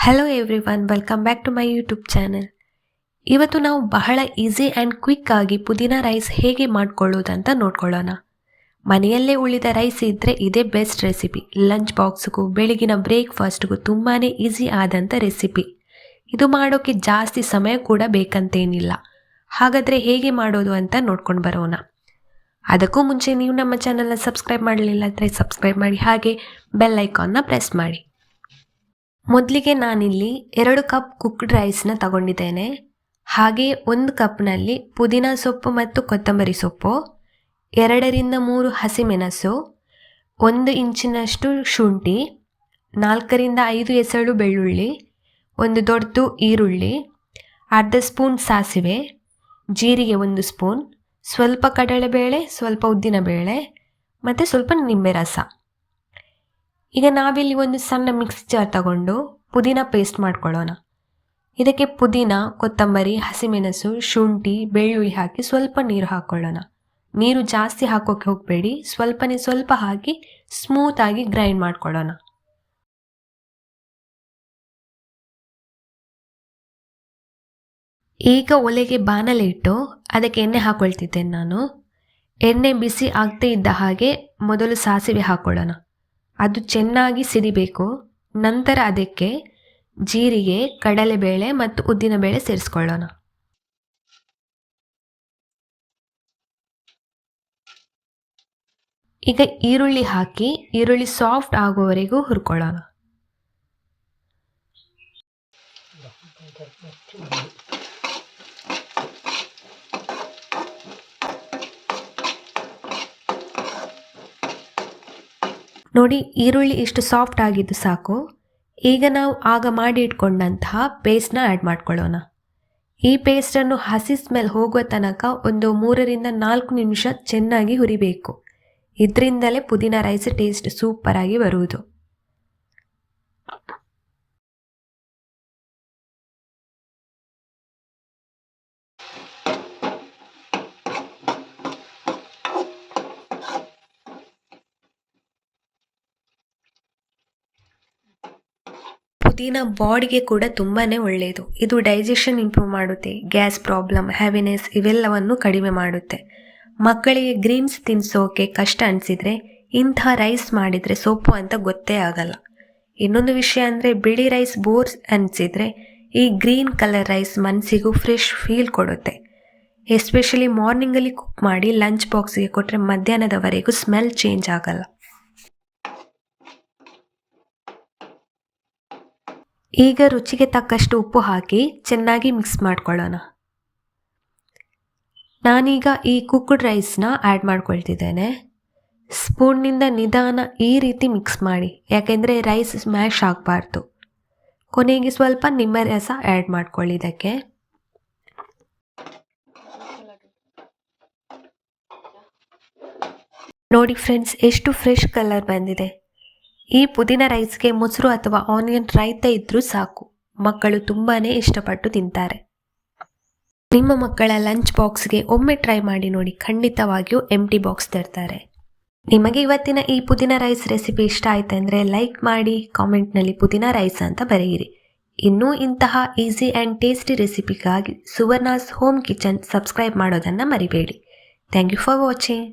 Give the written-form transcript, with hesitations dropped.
Hello everyone, welcome back to my YouTube channel. ಇವತ್ತು ನಾವು ಬಹಳ ಈಸಿ ಆ್ಯಂಡ್ ಕ್ವಿಕ್ ಆಗಿ ಪುದೀನ ರೈಸ್ ಹೇಗೆ ಮಾಡ್ಕೊಳ್ಳೋದಂತ ನೋಡ್ಕೊಳ್ಳೋಣ. ಮನೆಯಲ್ಲೇ ಉಳಿದ ರೈಸ್ ಇದ್ದರೆ ಇದೇ ಬೆಸ್ಟ್ ರೆಸಿಪಿ. ಲಂಚ್ ಬಾಕ್ಸ್ಗೂ ಬೆಳಗಿನ ಬ್ರೇಕ್ಫಾಸ್ಟ್ಗೂ ತುಂಬಾ ಈಸಿ ಆದಂಥ ರೆಸಿಪಿ. ಇದು ಮಾಡೋಕ್ಕೆ ಜಾಸ್ತಿ ಸಮಯ ಕೂಡ ಬೇಕಂತೇನಿಲ್ಲ. ಹಾಗಾದರೆ ಹೇಗೆ ಮಾಡೋದು ಅಂತ ನೋಡ್ಕೊಂಡು ಬರೋಣ. ಅದಕ್ಕೂ ಮುಂಚೆ ನೀವು ನಮ್ಮ ಚಾನಲ್ನ ಸಬ್ಸ್ಕ್ರೈಬ್ ಮಾಡಲಿಲ್ಲ ಅಂದರೆ ಸಬ್ಸ್ಕ್ರೈಬ್ ಮಾಡಿ, ಹಾಗೆ ಬೆಲ್ ಐಕಾನ್ನ ಪ್ರೆಸ್ ಮಾಡಿ. ಮೊದಲಿಗೆ ನಾನಿಲ್ಲಿ 2 ಕಪ್ ಕುಕ್ಡ್ ರೈಸ್ನ ತಗೊಂಡಿದ್ದೇನೆ. ಹಾಗೆ 1 ಕಪ್ನಲ್ಲಿ ಪುದೀನ ಸೊಪ್ಪು ಮತ್ತು ಕೊತ್ತಂಬರಿ ಸೊಪ್ಪು, 2 ರಿಂದ 3 ಹಸಿಮೆಣಸು, 1 ಇಂಚಿನಷ್ಟು ಶುಂಠಿ, 4 ರಿಂದ 5 ಎಸಳು ಬೆಳ್ಳುಳ್ಳಿ, 1 ದೊಡ್ಡ ಈರುಳ್ಳಿ, ಅರ್ಧ ಸ್ಪೂನ್ ಸಾಸಿವೆ, ಜೀರಿಗೆ 1 ಸ್ಪೂನ್, ಸ್ವಲ್ಪ ಕಡಲೆಬೇಳೆ, ಸ್ವಲ್ಪ ಉದ್ದಿನಬೇಳೆ ಮತ್ತು ಸ್ವಲ್ಪ ನಿಂಬೆ ರಸ. ಈಗ ನಾವಿಲ್ಲಿ ಒಂದು ಸಣ್ಣ ಮಿಕ್ಸಿ ಜಾರ್ ತಗೊಂಡು ಪುದೀನ ಪೇಸ್ಟ್ ಮಾಡ್ಕೊಳ್ಳೋಣ. ಇದಕ್ಕೆ ಪುದೀನ, ಕೊತ್ತಂಬರಿ, ಹಸಿಮೆಣಸು, ಶುಂಠಿ, ಬೆಳ್ಳುಳ್ಳಿ ಹಾಕಿ ಸ್ವಲ್ಪ ನೀರು ಹಾಕ್ಕೊಳ್ಳೋಣ. ನೀರು ಜಾಸ್ತಿ ಹಾಕೋಕ್ಕೆ ಹೋಗಬೇಡಿ, ಸ್ವಲ್ಪ ಹಾಕಿ ಸ್ಮೂತಾಗಿ ಗ್ರೈಂಡ್ ಮಾಡ್ಕೊಳ್ಳೋಣ. ಈಗ ಒಲೆಗೆ ಬಾಣಲೆ ಇಟ್ಟು ಅದಕ್ಕೆ ಎಣ್ಣೆ ಹಾಕೊಳ್ತಿದ್ದೇನೆ ನಾನು. ಎಣ್ಣೆ ಬಿಸಿ ಆಗದೇ ಇದ್ದ ಹಾಗೆ ಮೊದಲು ಸಾಸಿವೆ ಹಾಕ್ಕೊಳ್ಳೋಣ. ಅದು ಚೆನ್ನಾಗಿ ಸಿಡಿಬೇಕು. ನಂತರ ಅದಕ್ಕೆ ಜೀರಿಗೆ, ಕಡಲೆಬೇಳೆ ಮತ್ತು ಉದ್ದಿನಬೇಳೆ ಸೇರಿಸ್ಕೊಳ್ಳೋಣ. ಈಗ ಈರುಳ್ಳಿ ಹಾಕಿ ಈರುಳ್ಳಿ ಸಾಫ್ಟ್ ಆಗುವವರೆಗೂ ಹುರ್ಕೊಳ್ಳೋಣ. ನೋಡಿ, ಈರುಳ್ಳಿ ಇಷ್ಟು ಸಾಫ್ಟ್ ಆಗಿದ್ದು ಸಾಕು. ಈಗ ನಾವು ಆಗ ಮಾಡಿ ಇಟ್ಕೊಂಡಂತಹ ಪೇಸ್ಟ್ನ ಆ್ಯಡ್ ಮಾಡ್ಕೊಳ್ಳೋಣ. ಈ ಪೇಸ್ಟನ್ನು ಹಸಿ ಸ್ಮೆಲ್ ಹೋಗುವ ತನಕ ಒಂದು 3 ರಿಂದ 4 ನಿಮಿಷ ಚೆನ್ನಾಗಿ ಹುರಿಬೇಕು. ಇದರಿಂದಲೇ ಪುದೀನ ರೈಸ್ ಟೇಸ್ಟ್ ಸೂಪರಾಗಿ ಬರುವುದು. ಪುದೀನ ಬಾಡಿಗೆ ಕೂಡ ತುಂಬಾ ಒಳ್ಳೆಯದು. ಇದು ಡೈಜೆಷನ್ ಇಂಪ್ರೂವ್ ಮಾಡುತ್ತೆ, ಗ್ಯಾಸ್ ಪ್ರಾಬ್ಲಮ್, ಹೆವಿನೆಸ್ ಇವೆಲ್ಲವನ್ನು ಕಡಿಮೆ ಮಾಡುತ್ತೆ. ಮಕ್ಕಳಿಗೆ ಗ್ರೀನ್ಸ್ ತಿನ್ನಿಸೋಕೆ ಕಷ್ಟ ಅನಿಸಿದರೆ ಇಂಥ ರೈಸ್ ಮಾಡಿದರೆ ಸೊಪ್ಪು ಅಂತ ಗೊತ್ತೇ ಆಗಲ್ಲ. ಇನ್ನೊಂದು ವಿಷಯ ಅಂದರೆ, ಬಿಳಿ ರೈಸ್ ಬೋರ್ ಅನಿಸಿದರೆ ಈ ಗ್ರೀನ್ ಕಲರ್ ರೈಸ್ ಮನಸ್ಸಿಗೂ ಫ್ರೆಶ್ ಫೀಲ್ ಕೊಡುತ್ತೆ. ಎಸ್ಪೆಷಲಿ ಮಾರ್ನಿಂಗಲ್ಲಿ ಕುಕ್ ಮಾಡಿ ಲಂಚ್ ಬಾಕ್ಸ್ಗೆ ಕೊಟ್ಟರೆ ಮಧ್ಯಾಹ್ನದವರೆಗೂ ಸ್ಮೆಲ್ ಚೇಂಜ್ ಆಗಲ್ಲ. ಈಗ ರುಚಿಗೆ ತಕ್ಕಷ್ಟು ಉಪ್ಪು ಹಾಕಿ ಚೆನ್ನಾಗಿ ಮಿಕ್ಸ್ ಮಾಡ್ಕೊಳ್ಳೋಣ. ನಾನೀಗ ಈ ಕುಕ್ಡ್ ರೈಸ್ನ ಆ್ಯಡ್ ಮಾಡ್ಕೊಳ್ತಿದ್ದೇನೆ. ಸ್ಪೂನ್ನಿಂದ ನಿಧಾನ ಈ ರೀತಿ ಮಿಕ್ಸ್ ಮಾಡಿ, ಯಾಕೆಂದರೆ ರೈಸ್ ಸ್ಮ್ಯಾಶ್ ಆಗಬಾರ್ದು. ಕೊನೆಗೆ ಸ್ವಲ್ಪ ನಿಂಬೆ ರಸ ಆ್ಯಡ್ ಮಾಡ್ಕೊಳ್ಳಿ ಇದಕ್ಕೆ. ನೋಡಿ ಫ್ರೆಂಡ್ಸ್, ಎಷ್ಟು ಫ್ರೆಶ್ ಕಲರ್ ಬಂದಿದೆ. ಈ ಪುದೀನ ರೈಸ್ಗೆ ಮೊಸರು ಅಥವಾ ಆನಿಯನ್ ರೈತ ಇದ್ರೂ ಸಾಕು. ಮಕ್ಕಳು ತುಂಬಾ ಇಷ್ಟಪಟ್ಟು ತಿಂತಾರೆ. ನಿಮ್ಮ ಮಕ್ಕಳ ಲಂಚ್ ಬಾಕ್ಸ್ಗೆ ಒಮ್ಮೆ ಟ್ರೈ ಮಾಡಿ ನೋಡಿ, ಖಂಡಿತವಾಗಿಯೂ ಎಂಟಿ ಬಾಕ್ಸ್ ತರ್ತಾರೆ. ನಿಮಗೆ ಇವತ್ತಿನ ಈ ಪುದೀನ ರೈಸ್ ರೆಸಿಪಿ ಇಷ್ಟ ಆಯ್ತಂದರೆ ಲೈಕ್ ಮಾಡಿ, ಕಾಮೆಂಟ್ನಲ್ಲಿ ಪುದೀನ ರೈಸ್ ಅಂತ ಬರೆಯಿರಿ. ಇನ್ನೂ ಇಂತಹ ಈಸಿ ಆ್ಯಂಡ್ ಟೇಸ್ಟಿ ರೆಸಿಪಿಗಾಗಿ ಸುವರ್ಣಾಸ್ ಹೋಮ್ ಕಿಚನ್ ಸಬ್ಸ್ಕ್ರೈಬ್ ಮಾಡೋದನ್ನು ಮರಿಬೇಡಿ. Thank you for watching.